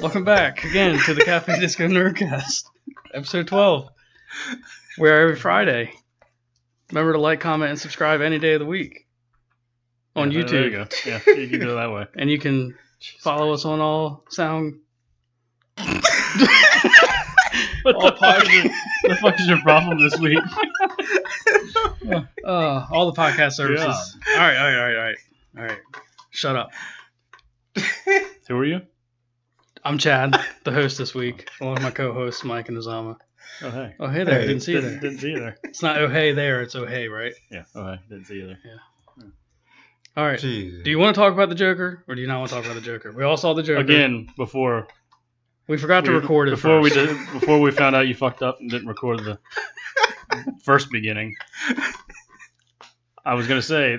Welcome back again to the Cafe Disco NerdCast, episode 12. We're every Friday. Remember to like, comment, and subscribe any day of the week on YouTube. There you go. Yeah, you can do it that way. And you can follow us on all sound. What the fuck is your problem this week? All the podcast services. Yeah. All right. Shut up. Who are you? I'm Chad, the host this week, along with my co-hosts Mike and Azama. Oh, hey. Oh, hey there. Didn't see you there. Didn't see you there. It's not oh, hey there. It's oh, hey, right? Yeah. Oh, hey. Didn't see you there. Yeah. All right. Jeez. Do you want to talk about the Joker, or do you not want to talk about the Joker? We all saw the Joker. Again, before we forgot to record it before first. before we found out you fucked up and didn't record the first beginning. I was gonna say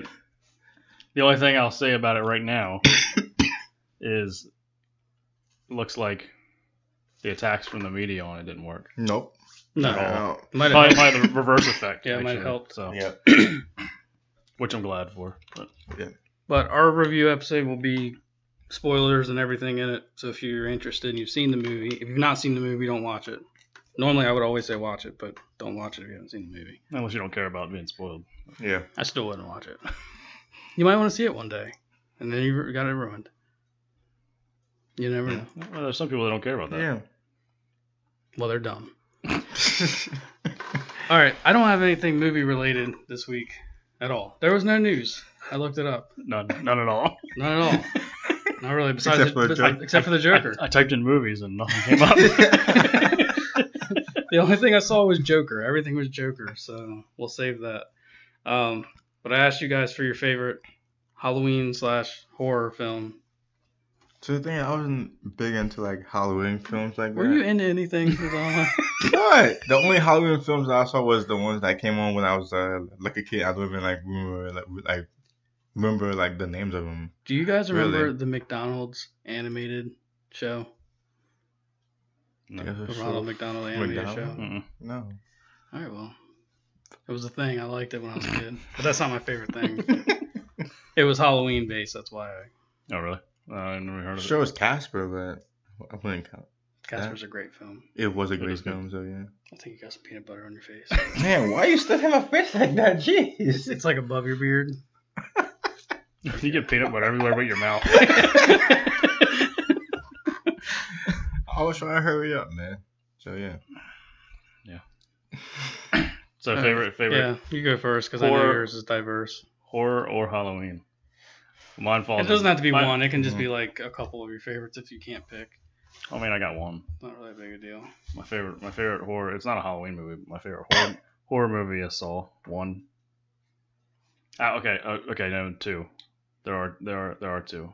the only thing I'll say about it right now is it looks like the attacks from the media on it didn't work. Nope. No. No. Might have Probably the reverse effect. Yeah, it might have actually. helped. So, Yeah. which I'm glad for. But our review episode will be spoilers and everything in it. So if you're interested and you've seen the movie, if you've not seen the movie, don't watch it. Normally I would always say watch it, but don't watch it if you haven't seen the movie. Unless you don't care about being spoiled. Yeah. I still wouldn't watch it. You might want to see it one day, and then you got it ruined. You never know. Well, there's some people that don't care about that. Yeah. Well, they're dumb. All right, I don't have anything movie related this week at all. There was no news. I looked it up. None at all. Not at all. Not really. Besides, Except for the Joker. I typed in movies and nothing came up. The only thing I saw was Joker. Everything was Joker, so we'll save that. But I asked you guys for your favorite Halloween/horror film. So the thing, I wasn't big into like Halloween films like that. Were you into anything? What? The only Halloween films I saw was the ones that came on when I was like a kid. I don't even remember like the names of them. Do you guys remember Really? the McDonald's animated show? No. The Ronald McDonald animated show? Mm-mm. No. All right, well, it was a thing. I liked it when I was a kid, but that's not my favorite thing. It was Halloween based. That's why Oh, really? I never heard of The it. show was Casper, but I wouldn't count. Casper's a great film. It was a It great is good. film, so yeah. I think you got some peanut butter on your face. Man, why you still have my face like that? Jeez. It's like above your beard. You get peanut butter everywhere but your mouth. I was trying to hurry up, man. So yeah. So All favorite Yeah, you go first because I know Horror. yours is diverse. horror or Halloween? Mine falls. It doesn't have to be mine- one. It can just be like a couple of your favorites if you can't pick. I mean, I got one. Not really a big a deal. My favorite horror. It's not a Halloween movie. But my favorite horror movie is Saw 1. Okay, no, 2. There are 2.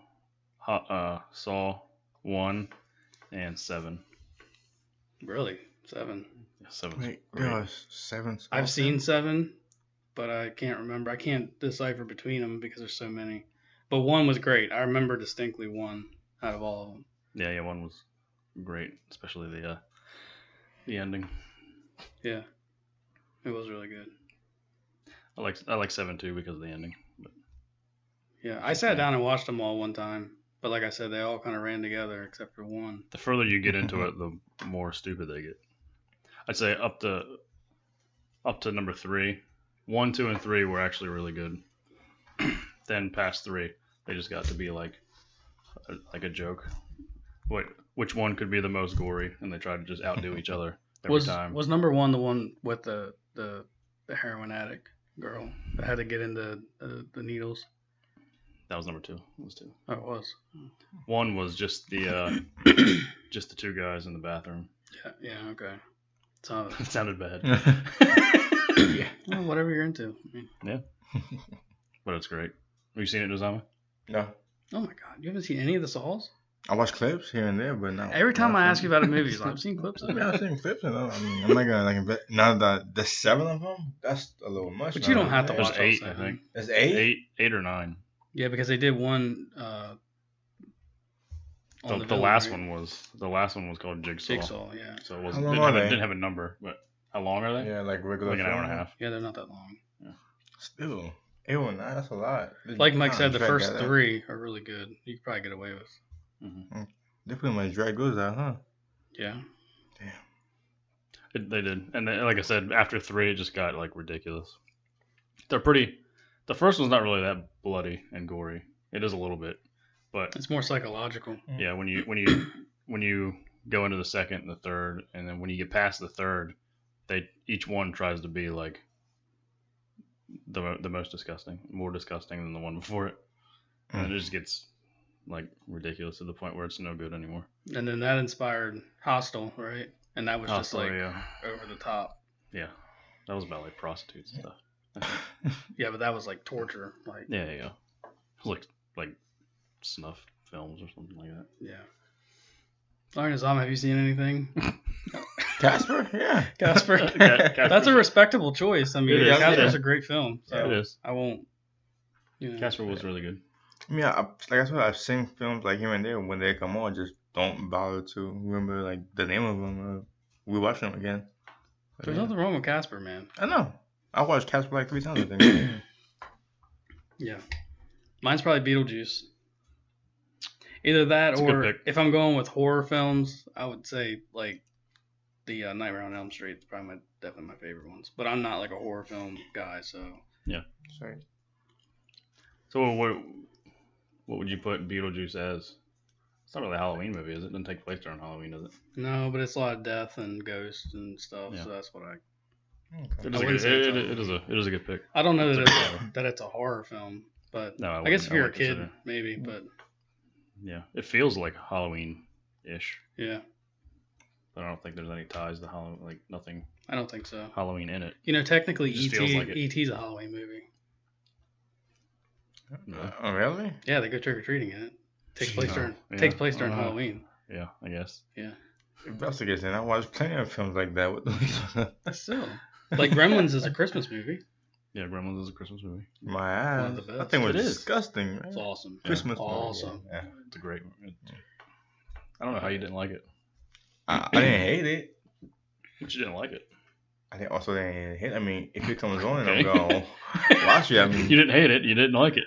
Saw 1 and 7. Really? 7. Yeah, 7's Wait, great. gosh, 7. I've seen 7, but I can't remember. I can't decipher between them because there's so many. But 1 was great. I remember distinctly 1 out of all of them. Yeah, 1 was great, especially the ending. Yeah. It was really good. I like 7 too because of the ending. But Yeah, I sat down and watched them all one time. But like I said, they all kind of ran together except for 1. the further you get into it, the more stupid they get. I'd say up to number 3. 1, 2, and 3 were actually really good. Then past 3, they just got to be like a joke. Wait, which one could be the most gory? And they tried to just outdo each other every time. Was number 1 the one with the heroin addict girl that had to get into the needles? That was number 2. It was 2. Oh, it was. 1 was just the just the 2 guys in the bathroom. Yeah, okay. So, It sounded bad, well, whatever you're into. I mean, but it's great. Have you seen it, Dozama? No. oh my God, you haven't seen any of the Saws? I watch clips here and there, but no. Every time I ask you about a movie, it's I've seen clips of I mean, it. I've seen clips and all. I mean, I'm not gonna like invest. Now the 7 of them, that's a little much. But you don't have to There's watch 8, all I 7. think. There's 8? 8 or 9. Yeah, because they did one. On The villain, last right? one was called Jigsaw. Jigsaw, yeah. So it How wasn't long are they? didn't have a number, but how long are they? Yeah, like regular. Like an hour and a film. half. Yeah, they're not that long. Still, 8 or 9. That's a lot. Like Mike Nah, said, the drag first that out. 3 are really good. You could probably get away with. Mm-hmm. They pretty much dragged those out, huh? Yeah. They did, and then, like I said, after 3, it just got like ridiculous. They're pretty. The first one's not really that bloody and gory. It is a little bit, but It's more psychological. yeah, when you go into the second and the third, and then when you get past the third, each one tries to be like the most disgusting, more disgusting than the one before it, and then it just gets like ridiculous to the point where it's no good anymore. And then that inspired Hostel, right? And that was just Hostel, like yeah. over the top. Yeah, that was about like prostitutes and stuff. Yeah, but that was like torture. Like Yeah. It was like snuff films or something like that. yeah. Lauren Azam, have you seen anything? Casper? Yeah. Casper? Casper's- That's a respectable choice. I mean, Yeah, Casper's yeah. a great film. So It is. I won't. You know, Casper was really good. I mean, like I said, I've seen films like here and there when they come on, just don't bother to remember like the name of them. We watch them again. But, There's yeah. nothing wrong with Casper, man. I know. I watched Casper like 3 times. I think. Yeah. Mine's probably Beetlejuice. Either that It's a good or pick. if I'm going with horror films, I would say like the Nightmare on Elm Street is probably definitely my favorite ones. But I'm not like a horror film guy, so. Sorry. So what would you put Beetlejuice as? It's not really a Halloween movie, is it? It doesn't take place during Halloween, does it? No, but it's a lot of death and ghosts and stuff, Yeah. so that's what I. Okay. It is a good pick. I don't know It's that a it's, that it's a horror film, but No, I guess if you're a wouldn't kid, consider. maybe, but Yeah, it feels like Halloween-ish, yeah, but I don't think there's any ties to Halloween. Like nothing I don't think so. Halloween in it. You know, technically, It just feels like it. E.T.'s a Halloween movie. No. Oh, really? Yeah, they go trick or treating in it. Takes place No. during Yeah. takes place during Uh-huh. Halloween. Yeah, I guess. If that's the case, then I watched plenty of films like that. With Still, like Gremlins is a Christmas movie. Yeah, Gremlins is a Christmas movie. my ass. One of the That best. thing was It is. disgusting. Man. It's awesome. Christmas movie, Awesome. Yeah. It's a great. I don't know how you didn't like it. I didn't hate it. But you didn't like it. I also didn't hate it. I mean, if it comes on and Okay. I'm going to watch it, I mean, You didn't hate it. You didn't like it.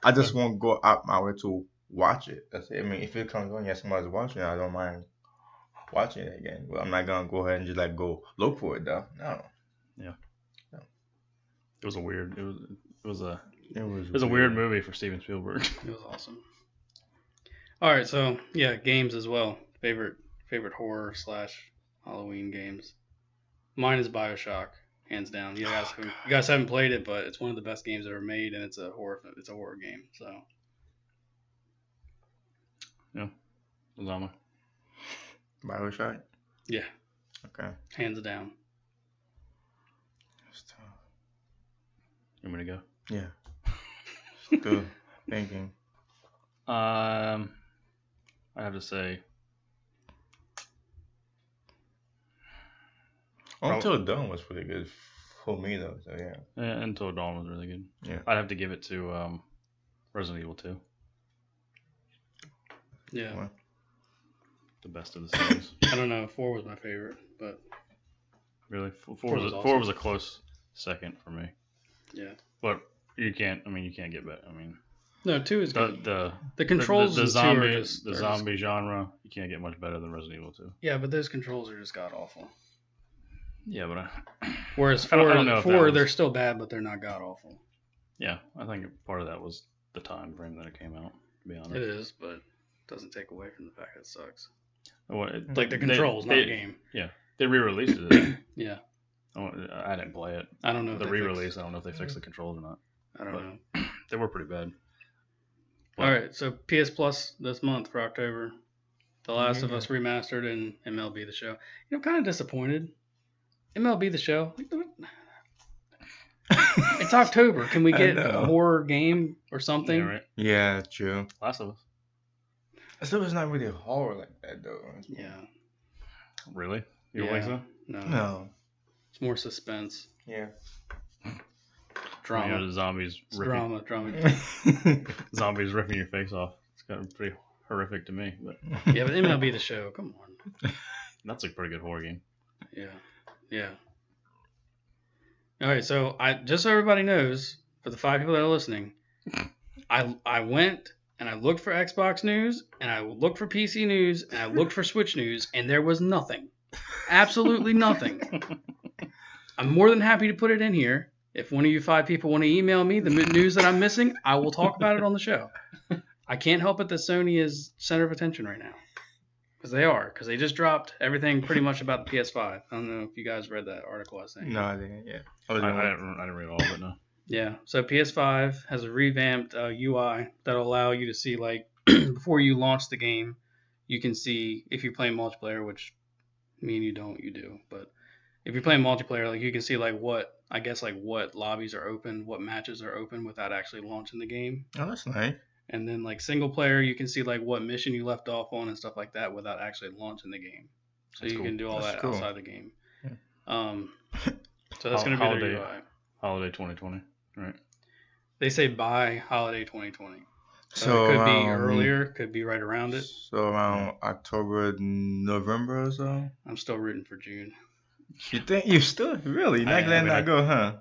I just won't go out my way to watch it. That's it. I mean, if it comes on, yeah, somebody's watching it, I don't mind watching it again. But I'm not gonna go ahead and just like go look for it though. No. It was a weird. It was a It a weird movie for Steven Spielberg. It was awesome. All right, so yeah, games as well. Favorite horror / Halloween games. Mine is BioShock, hands down. You guys haven't played it, but it's one of the best games ever made, and it's a horror game. So Zama. BioShock. yeah, Okay. hands down. You want me to go? Yeah. Still thinking. I have to say, Until Dawn was pretty good for me though. So yeah. Until Dawn was really good. Yeah. I'd have to give it to Resident Evil 2, Yeah, What? the best of the series. I don't know. 4 was my favorite, but Really, four was was awesome. a close second for me. yeah, But you can't get better. I mean, no, 2 is good. the controls the in 2 zombie are just zombie genre, you can't get much better than Resident Evil 2. yeah, but those controls are just god awful. Yeah, but Whereas I 4, don't know if that 4 was- they're still bad, but they're not god awful. yeah, I think part of that was the time frame that it came out. To be honest, It is, but it doesn't take away from the fact that it sucks. Like The controls, not the game. They re-released it. Yeah, I didn't play it. I don't know. if The they re-release, I don't know if they fixed the controls or not. I don't but- know. They were pretty bad. All right, so PS Plus this month for October. The Last of Yeah. Us remastered and MLB The Show. You know, I'm kind of disappointed. MLB The Show. It's October. Can we I get know. a horror game or something? Yeah, right. Yeah, true. Last of Us. I still it's not really horror like that though. Yeah. Really? You don't think so? No. No. It's more suspense, Yeah. drama. You know, the zombies It's ripping, drama. zombies ripping your face off. It's kind of pretty horrific to me, but Yeah, but MLB The Show. Come on. that's a pretty good horror game. Yeah. All right, so just so everybody knows, for the 5 people that are listening, I went and I looked for Xbox news, and I looked for PC news, and I looked for Switch news, and there was nothing. Absolutely nothing. I'm more than happy to put it in here. If one of you 5 people want to email me the news that I'm missing, I will talk about it on the show. I can't help it that Sony is center of attention right now. Because they just dropped everything pretty much about the PS5. I don't know if you guys read that article I sent you. No, I didn't. Yeah, I didn't read all of it. No. Yeah, so PS5 has a revamped UI that'll allow you to see, like, before you launch the game, you can see if you're playing multiplayer, which me and you don't, you do. But if you're playing multiplayer, like, you can see, like, what lobbies are open, what matches are open without actually launching the game. Oh, that's nice. And then, like, single player, you can see, like, what mission you left off on and stuff like that without actually launching the game. So That's you cool. can do all That's that cool. outside the game. Yeah. So that's going to be their UI. Holiday 2020, right? They say by holiday 2020. So it could be around- earlier, could be right around it. So around October, November or so. I'm still rooting for June. You think you still really not letting that go, huh?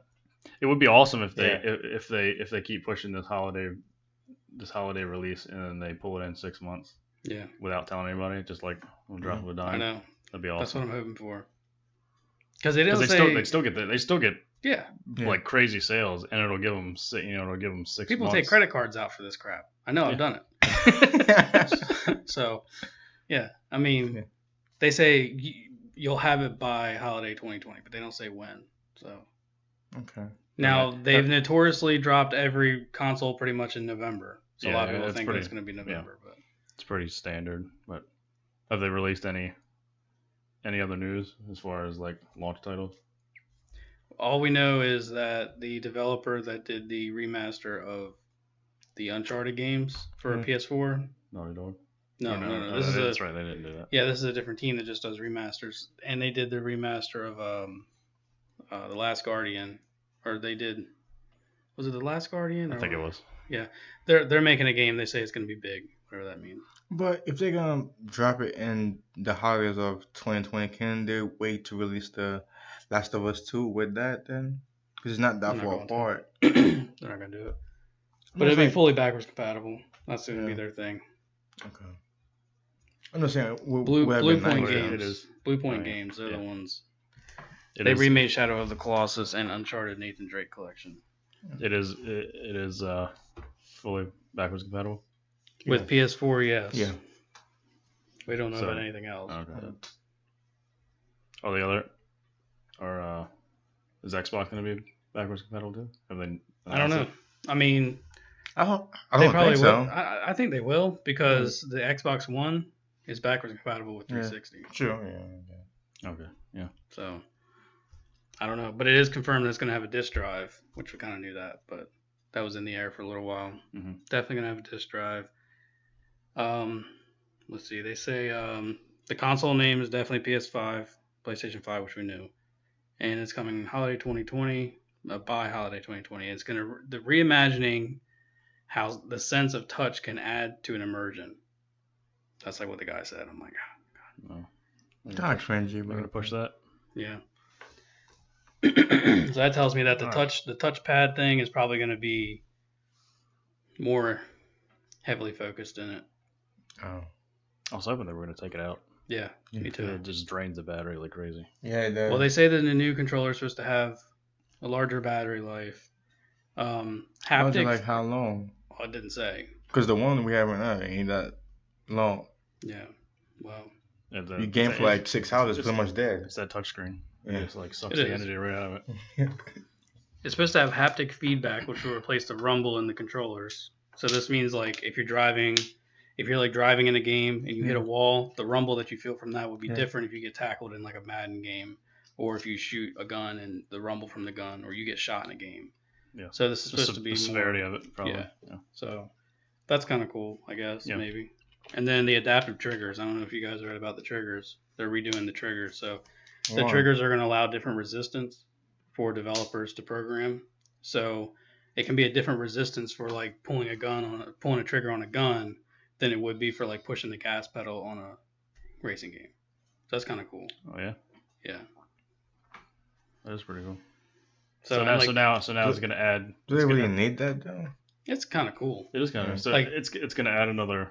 It would be awesome if they keep pushing this holiday release and then they pull it in 6 months. Yeah. Without telling anybody, just like a drop of a dime. I know. That'd be awesome. That's what I'm hoping for. Because they they still get yeah. like crazy sales, and it'll give them 6 People months. take credit cards out for this crap. I know. I've done it. So, yeah. I mean, they say you'll have it by holiday 2020, but they don't say when. So. Okay. Now they've notoriously dropped every console pretty much in November. So a lot of people think it's going to be November, but it's pretty standard. But have they released any other news as far as like launch titles? all we know is that the developer that did the remaster of the Uncharted games for PS4. Naughty Dog. No. That's right. They didn't do that. Yeah, this is a different team that just does remasters, and they did the remaster of The Last Guardian, or they did. Was it The Last Guardian? I think it was. Yeah, they're making a game. They say it's going to be big, whatever that means. But if they're gonna drop it in the holidays of 2020, can they wait to release the Last of Us 2 with that then? Because it's not that far apart. They're not going to do it. But it'll be fully backwards compatible. That's going to be their thing. Okay. I'm just saying, Blue Point nice. Games. It is. Blue Point Games. They're the ones. They remade Shadow of the Colossus and Uncharted Nathan Drake collection. It is fully backwards compatible. With PS4, yes. Yeah. We don't know about anything else. Okay. Oh, the other, or is Xbox going to be backwards compatible too? Have they? I don't know. I mean, I don't they probably think so. will. I think they will because the Xbox One is backwards compatible with 360. Sure. Yeah. Okay. Yeah. So I don't know, but it is confirmed that it's going to have a disk drive, which we kind of knew that, but that was in the air for a little while. Mm-hmm. Definitely going to have a disk drive. Let's see. They say the console name is definitely PS5, PlayStation 5, which we knew, and it's coming holiday 2020. By holiday 2020, it's the reimagining how the sense of touch can add to an immersion. That's like what the guy said. I'm like, oh, God. Not cringy, We're but gonna push that. Yeah. So that tells me that the touchpad thing is probably going to be more heavily focused in it. Oh. I was hoping they were gonna take it out. Yeah, me too. It just drains the battery like crazy. Yeah, it does. Well, they say that the new controller is supposed to have a larger battery life. Haptic. Like how long? Oh, it didn't say. Because the one we have right now ain't that long. Yeah. Well. You game for like 6 hours, it's pretty much dead. It's that touchscreen. Yeah. It just like sucks the energy right out of it. It's supposed to have haptic feedback, which will replace the rumble in the controllers. So this means like if you're driving in a game and you hit a wall, the rumble that you feel from that would be different if you get tackled in like a Madden game, or if you shoot a gun and the rumble from the gun, or you get shot in a game. Yeah. So this is supposed to be the severity of it, probably. Yeah. So that's kind of cool, I guess, maybe. And then the adaptive triggers. I don't know if you guys read about the triggers. They're redoing the triggers. So the triggers are going to allow different resistance for developers to program. So it can be a different resistance for like pulling a trigger on a gun than it would be for like pushing the gas pedal on a racing game. So that's kind of cool. Oh yeah. Yeah. That is pretty cool. So now it's going to add. Do they really need that though? It's kind of cool. It is kind of so Like- it's going to add another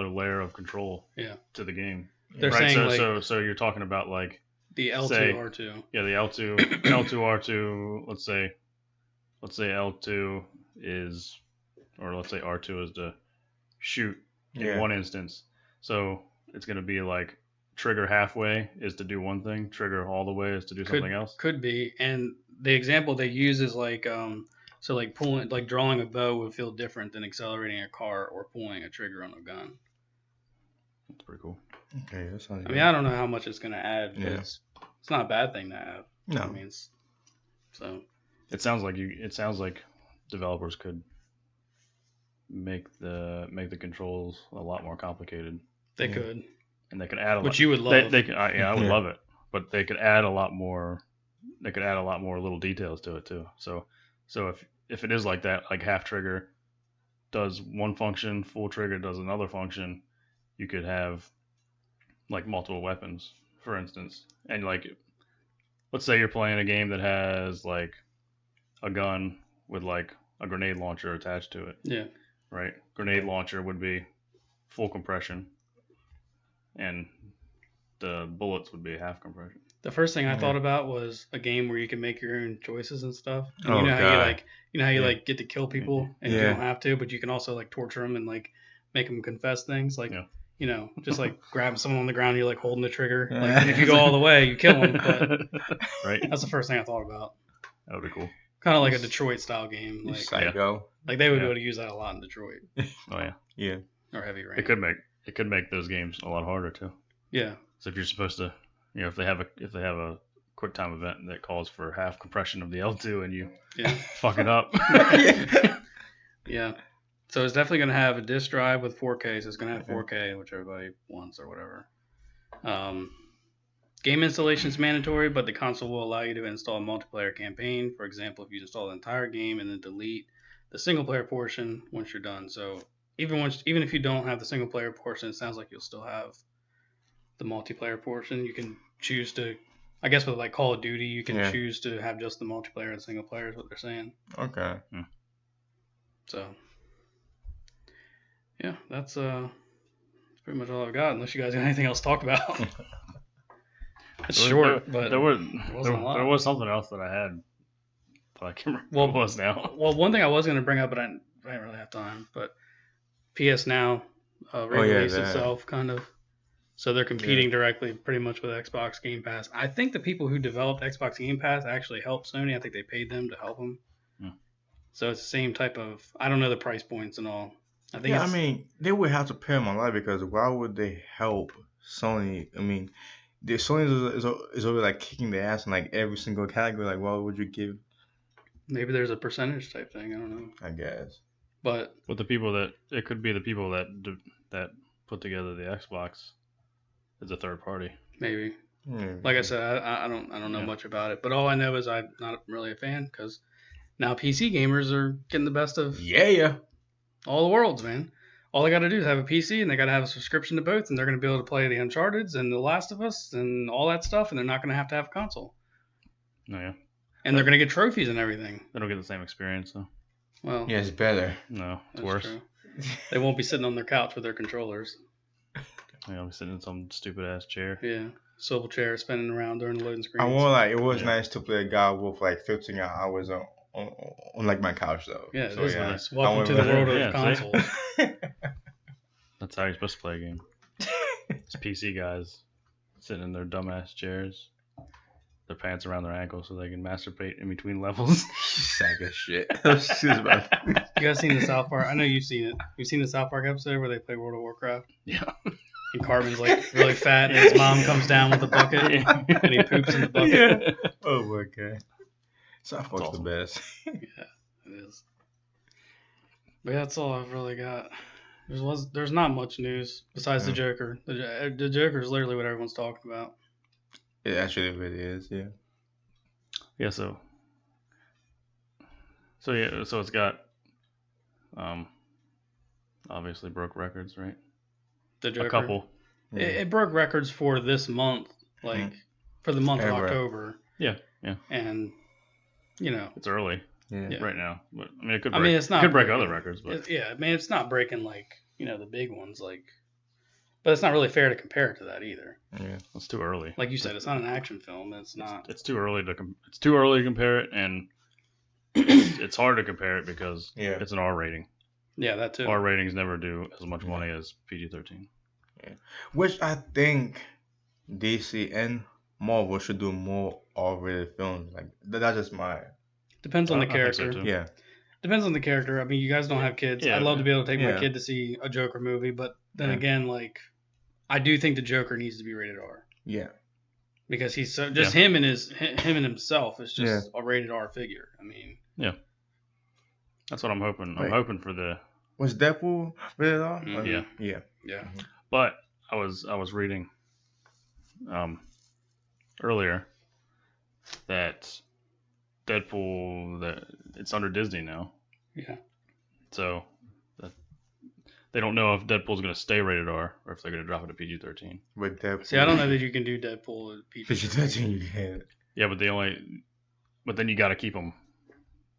layer of control Yeah. to the game. They're right. saying So you're talking about like the L2, say- R2. yeah, the L2 R2. Let's say L2 is, or let's say R2 is to shoot in one instance. So it's going to be like trigger halfway is to do one thing, trigger all the way is to do something else. Could be. And the example they use is like so like pulling, like drawing a bow would feel different than accelerating a car or pulling a trigger on a gun. That's pretty cool. Okay, that sounds I good. mean, I don't know how much it's going to add. But Yeah. it's not a bad thing to have. No. I mean, so It sounds like developers could make the controls a lot more complicated, they Yeah. could. and they could add a lot. Which you would love. They could, I would Yeah. love it, but they could add a lot more. They could add a lot more little details to it too. So if it is like that, like half trigger does one function, full trigger does another function, you could have like multiple weapons, for instance, and like let's say you're playing a game that has like a gun with like a grenade launcher attached to it. Yeah. Right? Grenade launcher would be full compression, and the bullets would be half compression. The first thing I Yeah. thought about was a game where you can make your own choices and stuff. And Oh, you know how God. you Yeah. like get to kill people and you Yeah. don't have to, but you can also like torture them and like make them confess things. Like, Yeah. you know, just like grab someone on the ground, you're like holding the trigger. Yeah. Like, and if you go all the way, you kill them. But Right? that's the first thing I thought about. That would be cool. Kind of like a Detroit style game. You Like, psycho. like they would be Yeah. able to use that a lot in Detroit Oh yeah. Yeah. or Heavy Rain. It could make those games a lot harder too. Yeah. So if you're supposed to, if they have a quick time event that calls for half compression of the L2 and you Yeah. fuck it up. Yeah. So it's definitely going to have a disk drive with 4K. So it's going to have 4K, which everybody wants or whatever. Game installation is mandatory, but the console will allow you to install a multiplayer campaign. For example, if you install the entire game and then delete the single player portion once you're done. So even if you don't have the single player portion, it sounds like you'll still have the multiplayer portion. You can choose to, I guess with like Call of Duty, you can choose to have just the multiplayer and single player is what they're saying. Okay. So yeah, that's pretty much all I've got. Unless you guys got anything else to talk about. It's short, but there wasn't a lot. was something else that I had, but I can't remember what it was now. Well, one thing I was going to bring up, but I didn't really have time. But PS Now re-released itself, kind of. So they're competing directly, pretty much with Xbox Game Pass. I think the people who developed Xbox Game Pass actually helped Sony. I think they paid them to help them. So it's the same type of. I don't know the price points and all. I think. Yeah, I mean, they would have to pay them a lot because why would they help Sony? I mean, the Sony is always like kicking their ass in like every single category. Like, why would you give? Maybe there's a percentage type thing. I don't know. I guess. But the people it could be the people that put together the Xbox as a third party. maybe. Yeah. Like I said, I don't know much about it. But all I know is I'm not really a fan because now PC gamers are getting the best of Yeah. all the worlds, man. All they got to do is have a PC, and they got to have a subscription to both, and they're going to be able to play the Uncharted's and the Last of Us and all that stuff, and they're not going to have a console. Oh yeah. And they're going to get trophies and everything. They don't get the same experience though. Well, Yeah, it's better. No, it's that's worse. true. They won't be sitting on their couch with their controllers. Yeah, I'll be sitting in some stupid ass chair. Yeah, swivel chair spinning around during the loading screens. I won't like. It was Yeah. nice to play a God with like 15 hours on like my couch though. Yeah, it So, is yeah. nice. Welcome I to the went- world Yeah, of see? consoles. That's how you're supposed to play a game. It's PC guys sitting in their dumbass chairs, their pants around their ankles so they can masturbate in between levels. Sack of shit. She's about- You guys seen the South Park? I know you've seen it. You've seen the South Park episode where they play World of Warcraft? Yeah. And Carbon's like really fat, and his mom comes down with a bucket, and he poops in the bucket. Yeah. Oh my god. South Park's awesome. the best. Yeah, it is. But yeah, that's all I've really got. There's not much news besides the Joker. The Joker is literally what everyone's talking about. It actually really is. Yeah. Yeah, so it's got obviously broke records, right? The Joker. A couple. It broke records for this month, like for the month of Ever. October. Yeah. And you know, It's early. Yeah. right now. But I mean, it could. I Break, mean, it's not it could break breaking- other records, but I mean, it's not breaking like the big ones like, but it's not really fair to compare it to that either. Yeah. it's too early. Like you said, it's not an action film. It's not. It's too early to. It's too early to compare it, and it's hard to compare it because Yeah. it's an R rating. Yeah, that too. R ratings never do as much money as PG-13. Which I think DC and Marvel should do more R-rated films. Like that's just my Depends on the I think so, character. too. yeah. Depends on the character. I mean, you guys don't have kids. Yeah. I'd love to be able to take my Yeah. kid to see a Joker movie, but then Yeah. again, like, I do think the Joker needs to be rated R Yeah. because he's so just him and himself is just a rated R figure. I mean, That's what I'm hoping. I'm Right. hoping for the. Was Deadpool rated R? Mhm. Yeah. Yeah. yeah, But I was reading earlier that Deadpool that it's under Disney now. yeah. So they don't know if Deadpool's going to stay rated R or if they're going to drop it to PG-13. With Deadpool. See, I don't know that you can do Deadpool with PG-13 you can. Yeah, but then you got to keep him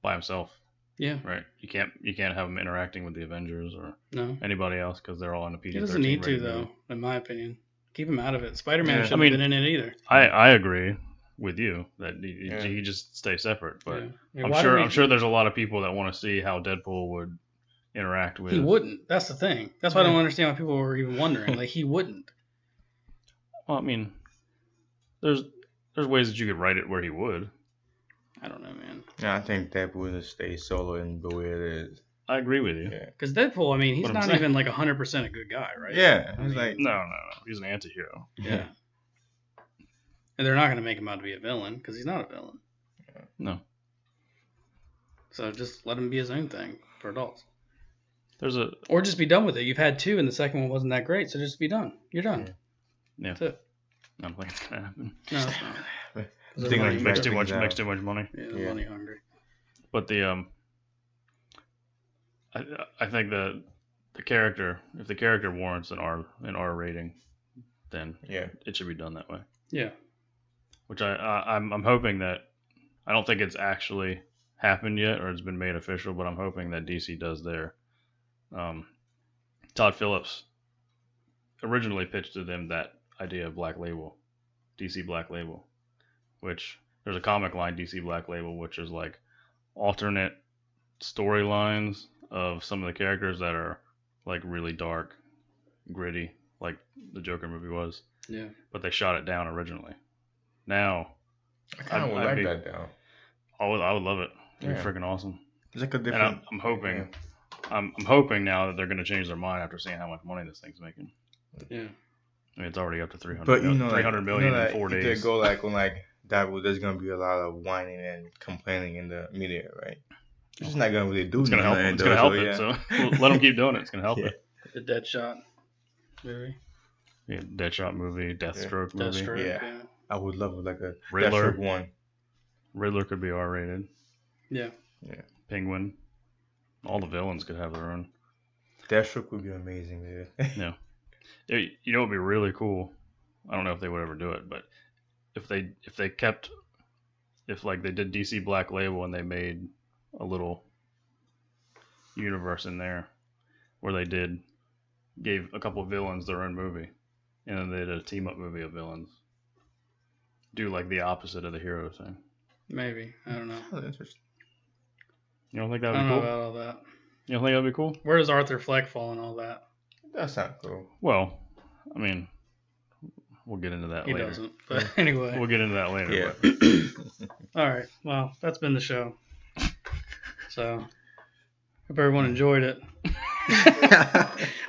by himself, Yeah, right? You can't have him interacting with the Avengers or no, anybody else because they're all in a he PG-13. doesn't need to rated though. movie. In my opinion, keep him out of it. Spider-Man Yeah. shouldn't I mean- have been in it either. I agree with you that Yeah. he just stay separate, but Yeah. I mean, I'm why sure do we- I'm sure there's a lot of people that want to see how Deadpool would interact with. he wouldn't. That's the thing. That's why I Yeah. don't understand why people were even wondering. Like, he wouldn't. Well, I mean, there's ways that you could write it where he would. I don't know, man. Yeah, I think Deadpool just stay solo in the way it is. I agree with you. Yeah. Because Deadpool, I mean, he's What I'm not saying. even like 100% a good guy, right? Yeah. I It's mean, like No, he's an anti-hero. Yeah. And they're not going to make him out to be a villain because he's not a villain. No, So just let him be his own thing for adults. there's a Or just be done with it. You've had two and the second one wasn't that great, so just be done. You're done. Yeah. That's it. I don't think it's gonna happen. No, it's not. Think They're like money- Makes that too much things makes out. too much money. Yeah, they're Yeah. money hungry. But I think the character, if the character warrants an R rating, then yeah. it should be done that way. Yeah. Which I'm hoping that I don't think it's actually happened yet or it's been made official, but I'm hoping that DC does their. Todd Phillips originally pitched to them that idea of Black Label, DC Black Label, which there's a comic line DC Black Label, which is like alternate storylines of some of the characters that are like really dark, gritty, like the Joker movie was, Yeah. but they shot it down originally. Now, I kind of would I'd like be- that down. I would love it. It'd be Yeah. freaking awesome. It's like a And different. I'm hoping, Yeah. I'm hoping now that they're going to change their mind after seeing how much money this thing's making. Yeah. I mean, it's already up to 300, But you know, 300 like, million you know, in like, 4 if days. they go like on like that, there's gonna be a lot of whining and complaining in the media, right? It's just not gonna really do It's going to help. nothing, It's going to though, help so, it. yeah. So let them keep doing it. It's going to help Yeah. it. The Deadshot movie. Yeah, Deadshot movie, Deathstroke movie. Deathstroke. Yeah. Yeah. I would love like a Riddler. Deathstroke one. Riddler could be R-rated. Yeah. Penguin. All the villains could have their own. Deathstroke would be amazing, man. You know what would be really cool? I don't know if they would ever do it, but if they like they did DC Black Label and they made a little universe in there where they gave a couple of villains their own movie, and then they did a team up movie of villains. Do like the opposite of the hero thing. Maybe. I don't know. Oh, interesting. You don't think I that would don't be know cool? about all that. You don't think that'd be cool? Where does Arthur Fleck fall in all that? That's not cool. Well, I mean, we'll get into that He later. doesn't. But anyway. We'll get into that later. Yeah. but- All right. Well, that's been the show. So, hope everyone enjoyed it.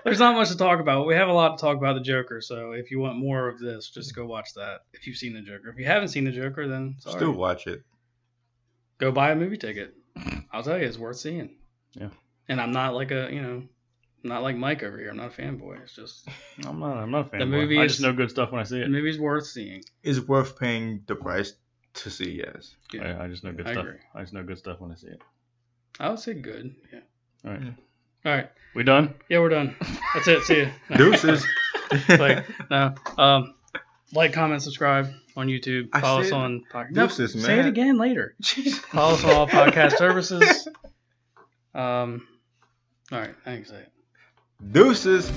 There's not much to talk about. We have a lot to talk about the Joker. So, if you want more of this, just go watch that. If you've seen the Joker. If you haven't seen the Joker, then sorry. Still watch it. Go buy a movie ticket. I'll tell you, it's worth seeing. Yeah. And I'm not like not like Mike over here. I'm not a fanboy. It's just I'm not a fan. The movie I is- just know good stuff when I see the it. movie's worth seeing. It's worth paying the price to see. Yes. Yeah. I just know good I stuff. agree. I just know good stuff when I see it. I would say good. Yeah. All right. All right. We done? Yeah, we're done. That's it. See you. Deuces. Like, no. Like, comment, subscribe on YouTube. I Follow us said on podcast. deuces, Say it man. again later. Jesus. Follow us on all podcast services. All right, thanks. Deuces.